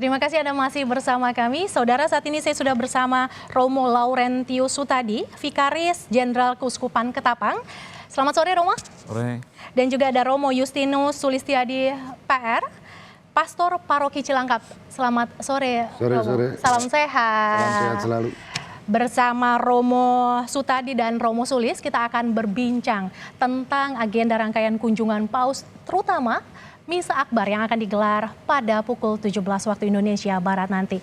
Terima kasih Anda masih bersama kami. Saudara, saat ini saya sudah bersama Romo Laurentius Sutadi, Vikaris Jenderal Keuskupan Ketapang. Selamat sore Romo. Sore. Dan juga ada Romo Justinus Sulistiadi PR, Pastor Paroki Cilangkap. Selamat sore Romo. Sore. Salam sehat. Salam sehat selalu. Bersama Romo Sutadi dan Romo Sulis, kita akan berbincang tentang agenda rangkaian kunjungan Paus, terutama Misa Akbar yang akan digelar pada pukul 17 waktu Indonesia Barat nanti.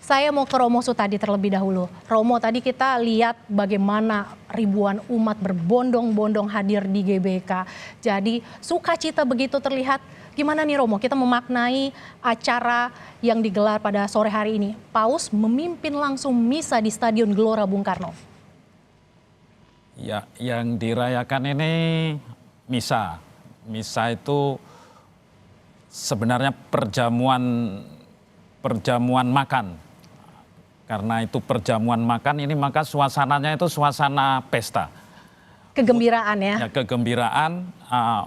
Saya mau ke Romo Sutadi terlebih dahulu. Romo, tadi kita lihat bagaimana ribuan umat berbondong-bondong hadir di GBK. Jadi sukacita begitu terlihat. Gimana nih Romo, kita memaknai acara yang digelar pada sore hari ini. Paus memimpin langsung misa di Stadion Gelora Bung Karno. Ya, yang dirayakan ini misa. Misa itu sebenarnya perjamuan makan. Karena itu perjamuan makan ini, maka suasananya itu suasana pesta. Kegembiraan ya? Ya, kegembiraan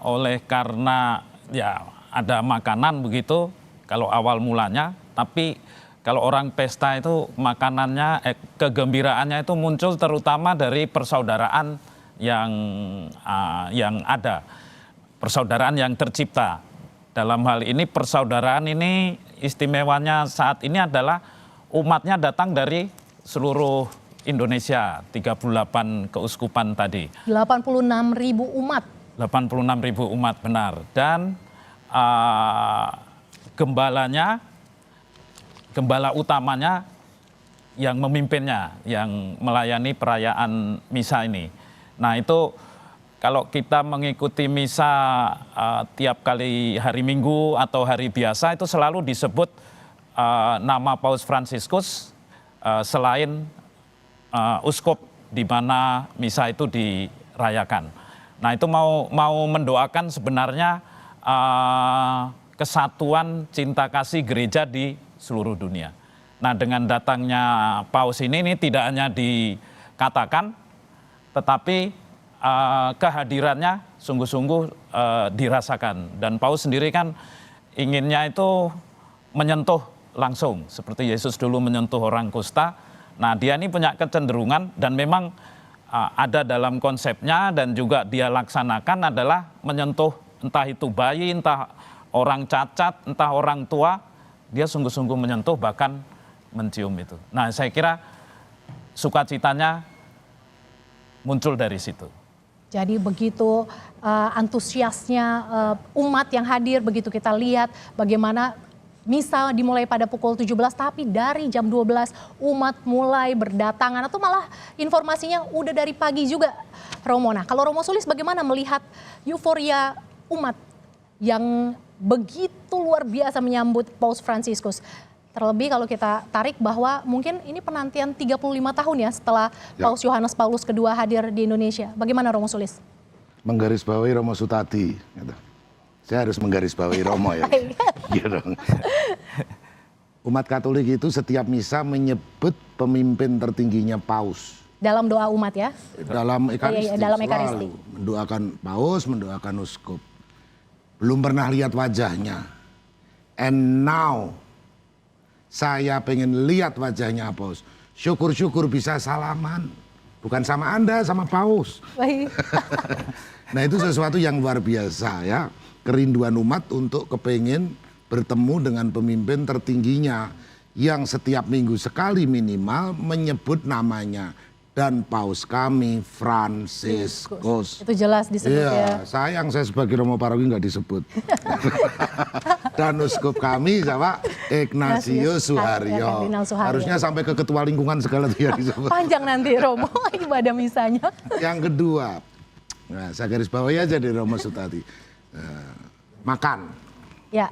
oleh karena ya ada makanan begitu kalau awal mulanya, tapi kalau orang pesta itu makanannya, kegembiraannya itu muncul terutama dari persaudaraan yang ada, persaudaraan yang tercipta. Dalam hal ini persaudaraan ini istimewanya saat ini adalah umatnya datang dari seluruh Indonesia, 38 keuskupan tadi. 86.000 umat. 86.000 umat, benar. Dan gembala utamanya yang memimpinnya, yang melayani perayaan misa ini. Nah itu kalau kita mengikuti misa tiap kali hari Minggu atau hari biasa itu selalu disebut nama Paus Fransiskus selain uskup di mana misa itu dirayakan. Nah itu mau mendoakan sebenarnya kesatuan cinta kasih gereja di seluruh dunia. Nah dengan datangnya Paus ini tidak hanya dikatakan, tetapi kehadirannya sungguh-sungguh dirasakan. Dan Paus sendiri kan inginnya itu menyentuh langsung, seperti Yesus dulu menyentuh orang kusta. Nah dia ini punya kecenderungan dan memang ada dalam konsepnya dan juga dia laksanakan adalah menyentuh entah itu bayi, entah orang cacat, entah orang tua, dia sungguh-sungguh menyentuh bahkan mencium itu. Nah saya kira sukacitanya muncul dari situ. Jadi begitu antusiasnya umat yang hadir, begitu kita lihat bagaimana misa dimulai pada pukul 17, tapi dari jam 12 umat mulai berdatangan atau malah informasinya udah dari pagi juga Romo. Nah kalau Romo Sulis bagaimana melihat euforia umat yang begitu luar biasa menyambut Paus Fransiskus? Terlebih kalau kita tarik bahwa mungkin ini penantian 35 tahun ya setelah Paus Yohanes Paulus II hadir di Indonesia. Bagaimana Romo Sulis? Menggarisbawahi Romo Sutadi. Saya harus menggarisbawahi Romo ya. Gitu. Umat Katolik itu setiap misa menyebut pemimpin tertingginya Paus. Dalam doa umat ya? Dalam Ekaristi. Dalam Ekaristi. Mendoakan Paus, mendoakan uskup. Belum pernah lihat wajahnya. And now saya pengen lihat wajahnya Paus. Syukur-syukur bisa salaman. Bukan sama Anda, sama Paus. Nah itu sesuatu yang luar biasa ya. Kerinduan umat untuk kepengen bertemu dengan pemimpin tertingginya. Yang setiap minggu sekali minimal menyebut namanya. Dan Paus kami Fransiskus. Itu jelas disebut ya. Sayang saya sebagai Romo Paroki nggak disebut. Dan uskup kami siapa? Ignatius Suharyo. Harusnya sampai ke ketua lingkungan segala dia disebut. Panjang nanti Romo ibadah misanya. Yang kedua, nah, saya garis bawahi aja di Romo Sutadi. Makan. Ya.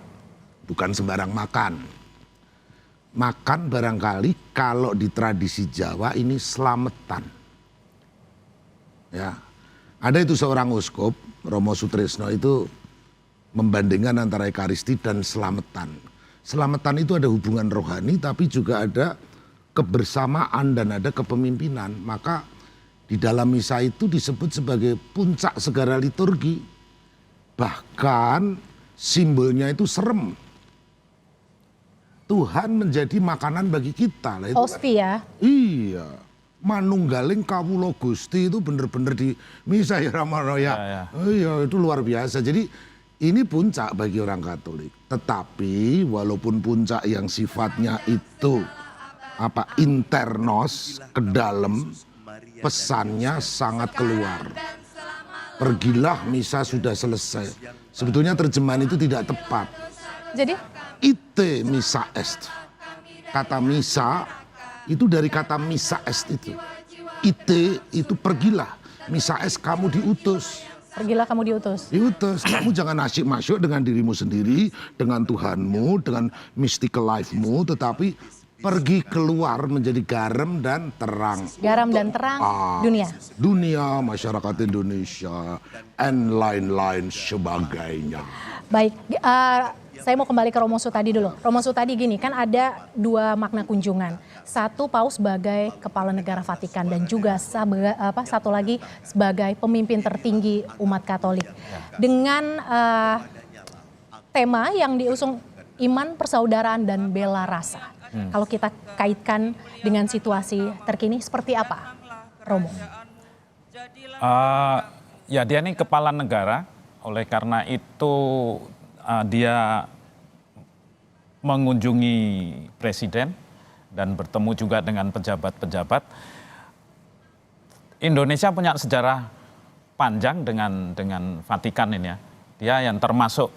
Bukan sembarang makan. Makan barangkali kalau di tradisi Jawa ini slametan. Ya. Ada itu seorang uskup, Romo Sutrisno itu membandingkan antara Ekaristi dan slametan. Slametan itu ada hubungan rohani tapi juga ada kebersamaan dan ada kepemimpinan. Maka di dalam misa itu disebut sebagai puncak segala liturgi. Bahkan simbolnya itu serem. Tuhan menjadi makanan bagi kita. Lah, itu Hosti ya. iya. Manunggaling kawula Gusti itu bener-bener di misa ya Ramano ya. Ya. Iya, itu luar biasa. Jadi ini puncak bagi orang Katolik. Tetapi walaupun puncak yang sifatnya itu internos, ke dalam, pesannya sangat keluar. Pergilah, misa sudah selesai. Sebetulnya terjemahan itu tidak tepat. Jadi Ite misa est. Kata misa itu dari kata misa est itu. Ite itu pergilah. Misa est kamu diutus. pergilah kamu diutus. Diutus. Kamu jangan asyik masuk dengan dirimu sendiri, dengan Tuhanmu, dengan mystical life-mu, tetapi pergi keluar menjadi garam dan terang. Garam dan terang dunia. Dunia, masyarakat Indonesia, and lain-lain sebagainya. Baik, saya mau kembali ke Romo Sutadi dulu. Romo Sutadi gini, kan ada dua makna kunjungan. Satu, Paus sebagai kepala negara Vatikan dan juga satu lagi sebagai pemimpin tertinggi umat Katolik. Dengan tema yang diusung iman, persaudaraan, dan bela rasa. Kalau kita kaitkan dengan situasi terkini, seperti apa, Romo? Ya dia ini kepala negara, oleh karena itu dia mengunjungi presiden dan bertemu juga dengan pejabat-pejabat. Indonesia punya sejarah panjang dengan Vatikan ini ya. Dia yang termasuk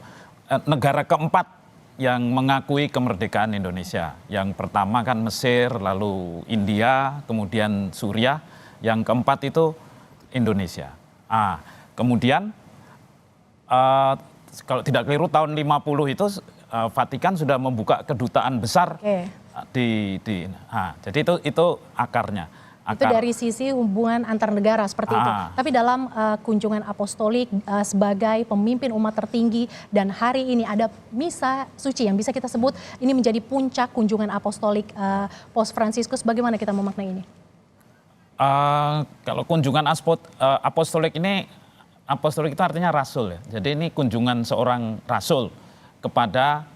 negara keempat yang mengakui kemerdekaan Indonesia. Yang pertama kan Mesir, lalu India, kemudian Suriah. Yang keempat itu Indonesia. Kemudian kalau tidak keliru tahun 50 itu Vatikan sudah membuka kedutaan besar jadi itu akarnya. Itu dari sisi hubungan antar negara seperti itu. Tapi dalam kunjungan apostolik sebagai pemimpin umat tertinggi dan hari ini ada misa suci yang bisa kita sebut ini menjadi puncak kunjungan apostolik Paus Fransiskus. Bagaimana kita memaknai ini? Kalau kunjungan apostolik ini, apostolik itu artinya rasul ya. Jadi ini kunjungan seorang rasul kepada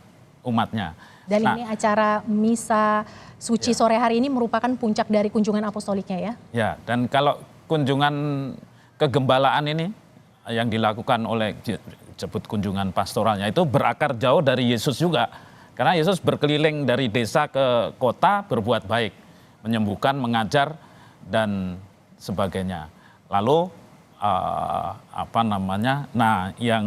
umatnya. Dan ini acara misa suci sore hari ini merupakan puncak dari kunjungan apostoliknya ya? Ya, dan kalau kunjungan kegembalaan ini yang dilakukan oleh disebut kunjungan pastoralnya itu berakar jauh dari Yesus juga. Karena Yesus berkeliling dari desa ke kota berbuat baik, menyembuhkan, mengajar, dan sebagainya. Lalu yang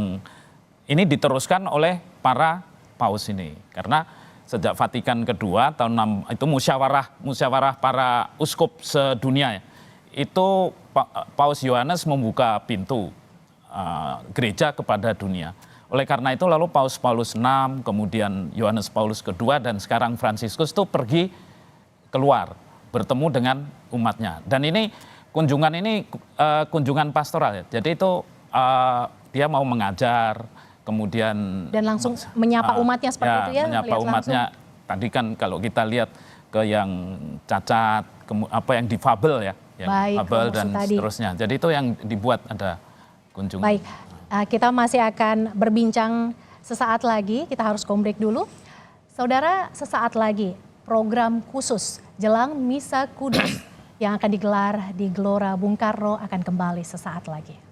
ini diteruskan oleh para paus ini. Karena sejak Vatikan kedua tahun 6 itu musyawarah para uskup sedunia ya. Itu Paus Yohanes membuka pintu gereja kepada dunia. Oleh karena itu lalu Paus Paulus VI, kemudian Yohanes Paulus kedua dan sekarang Fransiskus itu pergi keluar bertemu dengan umatnya. Dan ini kunjungan pastoral ya. Jadi itu dia mau mengajar, kemudian dan langsung menyapa umatnya seperti itu ya? Menyapa umatnya. Langsung. Tadi kan kalau kita lihat ke yang cacat, yang difabel ya, yang difabel dan seterusnya. Jadi itu yang dibuat ada kunjungan. Baik, kita masih akan berbincang sesaat lagi. Kita harus break dulu. Saudara, sesaat lagi program khusus jelang Misa Kudus yang akan digelar di Gelora Bung Karno akan kembali sesaat lagi.